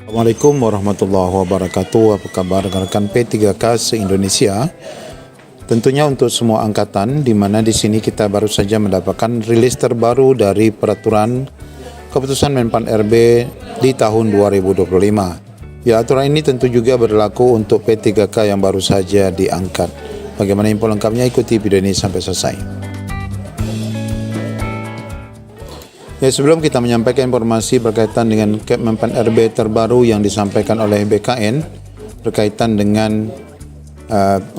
Assalamualaikum warahmatullahi wabarakatuh. Apa kabar rekan-rekan P3K se-Indonesia? Tentunya untuk semua angkatan, di mana di sini kita baru saja mendapatkan rilis terbaru dari peraturan keputusan Menpan RB di tahun 2025. Ya, aturan ini tentu juga berlaku untuk P3K yang baru saja diangkat. Bagaimana info lengkapnya? Ikuti video ini sampai selesai. Ya, sebelum kita menyampaikan informasi berkaitan dengan Menpan RB terbaru yang disampaikan oleh BKN berkaitan dengan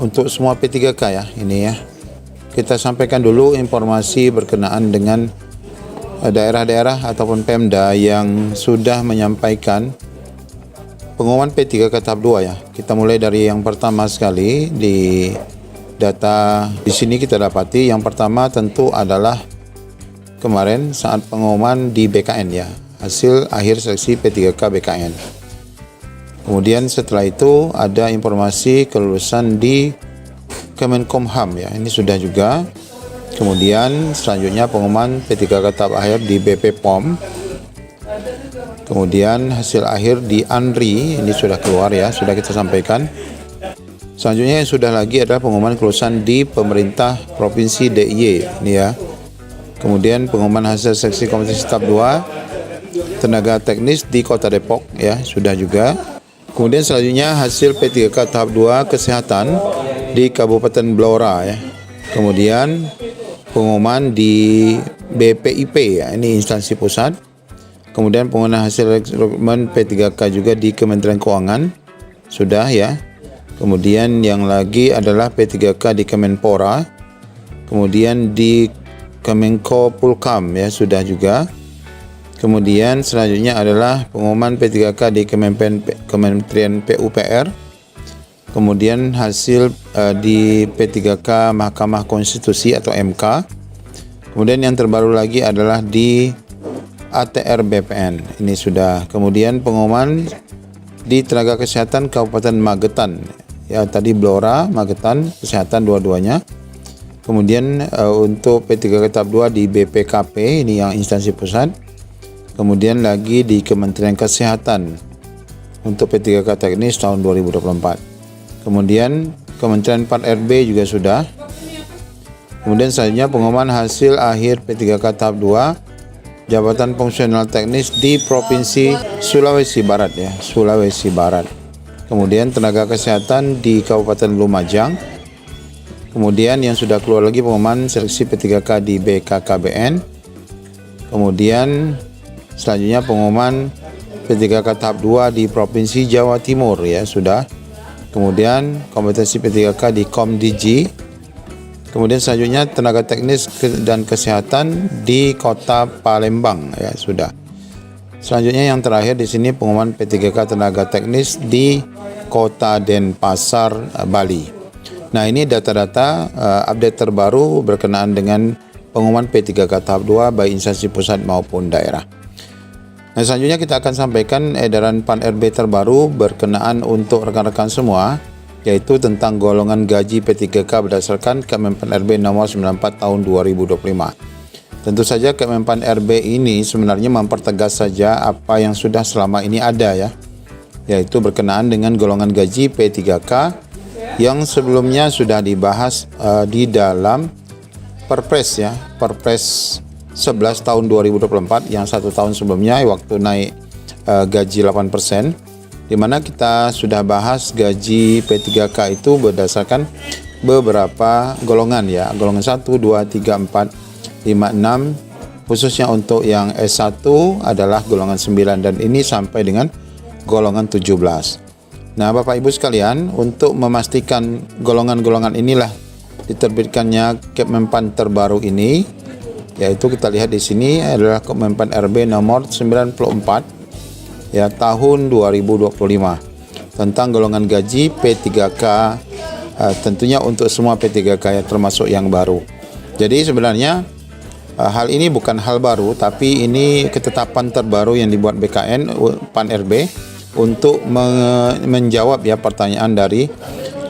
untuk semua P3K ya, ini ya. Kita sampaikan dulu informasi berkenaan dengan daerah-daerah ataupun Pemda yang sudah menyampaikan pengumuman P3K tahap 2 ya. Kita mulai dari yang pertama sekali di data di sini kita dapati yang pertama tentu adalah kemarin saat pengumuman di BKN ya, hasil akhir seleksi P3K BKN. Kemudian setelah itu ada informasi kelulusan di Kemenkumham ya, ini sudah juga. Kemudian selanjutnya pengumuman P3K tahap akhir di BP POM. Kemudian hasil akhir di ANRI, ini sudah keluar ya, sudah kita sampaikan. Selanjutnya yang sudah lagi adalah pengumuman kelulusan di pemerintah Provinsi DIY ini ya. Kemudian pengumuman hasil seleksi kompetisi tahap 2 tenaga teknis di Kota Depok ya, sudah juga. Kemudian selanjutnya hasil P3K tahap 2 kesehatan di Kabupaten Blora ya. Kemudian pengumuman di BPIP ya, ini instansi pusat. Kemudian pengumuman hasil rekrutmen P3K juga di Kementerian Keuangan sudah ya. Kemudian yang lagi adalah P3K di Kemenpora. Kemudian di Kemenko Pulkam ya, sudah juga. Kemudian selanjutnya adalah pengumuman P3K di Kementerian PUPR. Kemudian hasil di P3K Mahkamah Konstitusi atau MK. Kemudian yang terbaru lagi adalah di ATR BPN. Ini sudah. Kemudian pengumuman di Tenaga Kesehatan Kabupaten Magetan. Ya, tadi Blora, Magetan, Kesehatan dua-duanya. Kemudian untuk P3K tahap 2 di BPKP, ini yang instansi pusat. Kemudian lagi di Kementerian Kesehatan untuk P3K teknis tahun 2024. Kemudian Kementerian PAN RB juga sudah. Kemudian selanjutnya pengumuman hasil akhir P3K tahap 2 jabatan fungsional teknis di Provinsi Sulawesi Barat ya, Sulawesi Barat. Kemudian tenaga kesehatan di Kabupaten Lumajang. Kemudian yang sudah keluar lagi pengumuman seleksi P3K di BKKBN. Kemudian selanjutnya pengumuman P3K tahap 2 di Provinsi Jawa Timur ya, sudah. Kemudian kompetensi P3K di Komdigi. Kemudian selanjutnya tenaga teknis dan kesehatan di Kota Palembang ya, sudah. Selanjutnya yang terakhir di sini pengumuman P3K tenaga teknis di Kota Denpasar, Bali. Nah, ini data-data update terbaru berkenaan dengan pengumuman P3K tahap 2 baik instansi pusat maupun daerah. Nah, selanjutnya kita akan sampaikan edaran PAN RB terbaru berkenaan untuk rekan-rekan semua, yaitu tentang golongan gaji P3K berdasarkan Kemenpan RB nomor 94 tahun 2025. Tentu saja Kemenpan RB ini sebenarnya mempertegas saja apa yang sudah selama ini ada ya, yaitu berkenaan dengan golongan gaji P3K yang sebelumnya sudah dibahas di dalam Perpres ya, Perpres 11 tahun 2024 yang 1 tahun sebelumnya waktu naik gaji 8%, di mana kita sudah bahas gaji P3K itu berdasarkan beberapa golongan ya, golongan 1, 2, 3, 4, 5, 6, khususnya untuk yang S1 adalah golongan 9 dan ini sampai dengan golongan 17. Nah, Bapak Ibu sekalian, untuk memastikan golongan-golongan inilah diterbitkannya Kemenpan terbaru ini, yaitu kita lihat di sini adalah Kemenpan RB nomor 94 ya tahun 2025 tentang golongan gaji P3K, tentunya untuk semua P3K ya, termasuk yang baru. Jadi sebenarnya hal ini bukan hal baru, tapi ini ketetapan terbaru yang dibuat BKN PAN RB untuk menjawab ya pertanyaan dari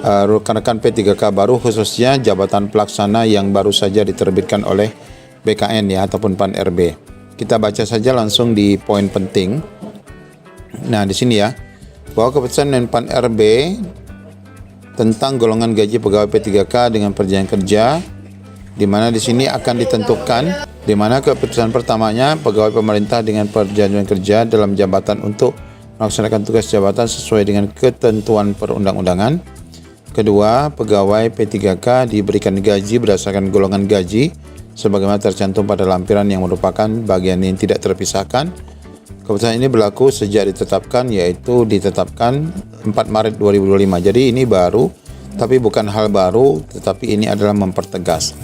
rekan-rekan P3K baru, khususnya jabatan pelaksana yang baru saja diterbitkan oleh BKN ya ataupun PAN RB. Kita baca saja langsung di poin penting. Nah, di sini ya, bahwa keputusan Menpan RB tentang golongan gaji pegawai P3K dengan perjanjian kerja, di mana di sini akan ditentukan di mana keputusan pertamanya pegawai pemerintah dengan perjanjian kerja dalam jabatan untuk melaksanakan tugas jabatan sesuai dengan ketentuan perundang-undangan. Kedua, pegawai P3K diberikan gaji berdasarkan golongan gaji sebagaimana tercantum pada lampiran yang merupakan bagian yang tidak terpisahkan. Keputusan ini berlaku sejak ditetapkan, yaitu ditetapkan 4 Maret 2025. Jadi ini baru, tapi bukan hal baru, tetapi ini adalah mempertegas.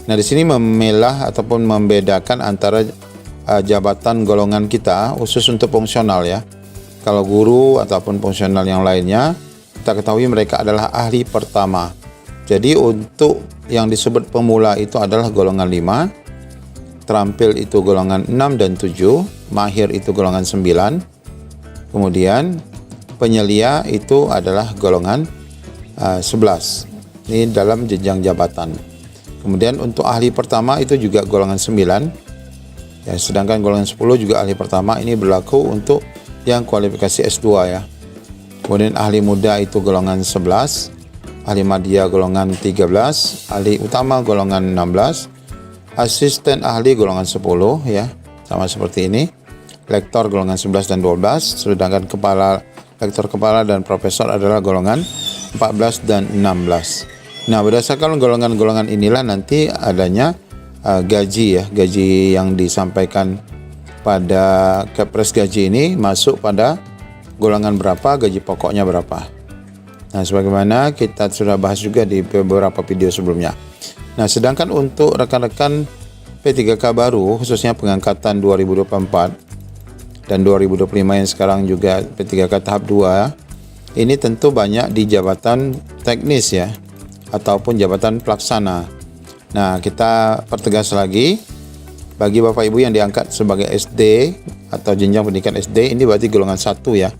Nah, di sini memilah ataupun membedakan antara jabatan golongan kita khusus untuk fungsional ya. Kalau guru ataupun fungsional yang lainnya, kita ketahui mereka adalah ahli pertama. Jadi untuk yang disebut pemula itu adalah golongan 5, terampil itu golongan 6 dan 7, mahir itu golongan 9, kemudian penyelia itu adalah golongan 11. Ini dalam jenjang jabatan. Kemudian untuk ahli pertama itu juga golongan 9, ya, sedangkan golongan 10 juga ahli pertama. Ini berlaku untuk yang kualifikasi S2 ya. Kemudian ahli muda itu golongan 11, ahli madya golongan 13, ahli utama golongan 16, asisten ahli golongan 10 ya, sama seperti ini. Lektor golongan 11 dan 12, sedangkan lektor kepala dan profesor adalah golongan 14 dan 16. Nah, berdasarkan golongan-golongan inilah nanti adanya gaji ya, gaji yang disampaikan pada Kepres gaji ini masuk pada golongan berapa, gaji pokoknya berapa. Nah, sebagaimana kita sudah bahas juga di beberapa video sebelumnya. Nah, sedangkan untuk rekan-rekan P3K baru, khususnya pengangkatan 2024 dan 2025 yang sekarang juga P3K tahap 2, ini tentu banyak di jabatan teknis ya, ataupun jabatan pelaksana. Nah, kita pertegas lagi, bagi Bapak Ibu yang diangkat sebagai SD atau jenjang pendidikan SD, ini berarti golongan 1 ya.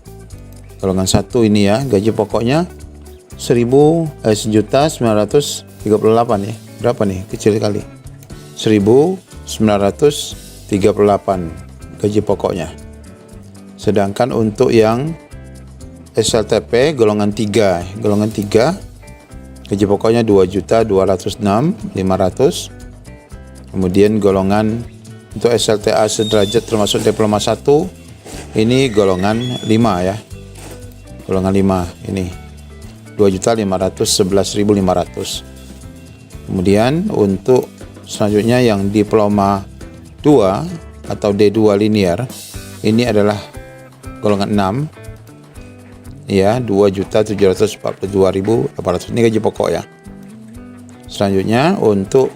Golongan 1 ini ya, gaji pokoknya 1.938 ya. Berapa nih? Kecil sekali. 1.938 gaji pokoknya. Sedangkan untuk yang SLTP golongan 3 gaji pokoknya 2.206.500. Kemudian golongan untuk SLTA sederajat termasuk diploma 1 ini golongan 5 ya. Golongan 5 ini 2.511.500. Kemudian untuk selanjutnya yang diploma 2 atau D2 linear ini adalah golongan 6 ya, 2.742.800. Ini gaji pokok ya. Selanjutnya untuk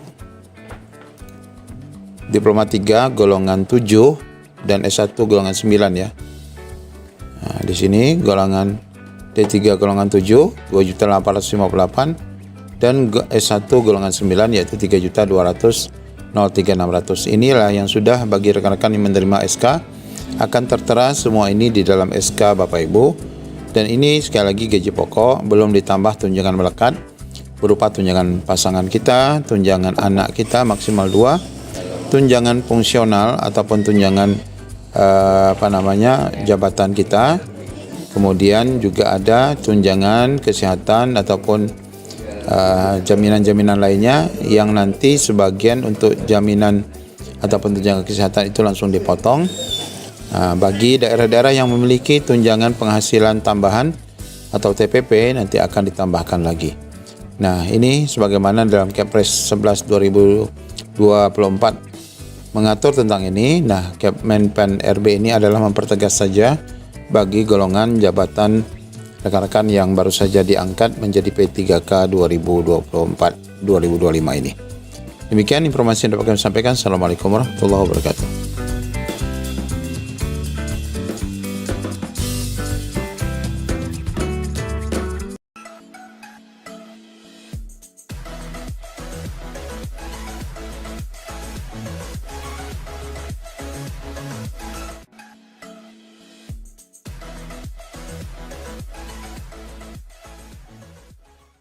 diploma 3 golongan 7 dan S1 golongan 9 ya. Nah, di sini golongan D3 golongan 7 2.858 dan S1 golongan 9 yaitu 3.200.003.600. Inilah yang sudah bagi rekan-rekan yang menerima SK akan tertera semua ini di dalam SK Bapak Ibu. Dan ini sekali lagi gaji pokok, belum ditambah tunjangan melekat berupa tunjangan pasangan kita, tunjangan anak kita maksimal 2, tunjangan fungsional ataupun tunjangan jabatan kita. Kemudian juga ada tunjangan kesehatan ataupun jaminan-jaminan lainnya yang nanti sebagian untuk jaminan ataupun tunjangan kesehatan itu langsung dipotong. Bagi daerah-daerah yang memiliki tunjangan penghasilan tambahan atau TPP nanti akan ditambahkan lagi. Nah, ini sebagaimana dalam Kepres 11 2024 mengatur tentang ini. Nah, Menpan RB ini adalah mempertegas saja bagi golongan jabatan rekan-rekan yang baru saja diangkat menjadi P3K 2024-2025 ini. Demikian informasi yang dapat kami sampaikan. Assalamualaikum warahmatullahi wabarakatuh.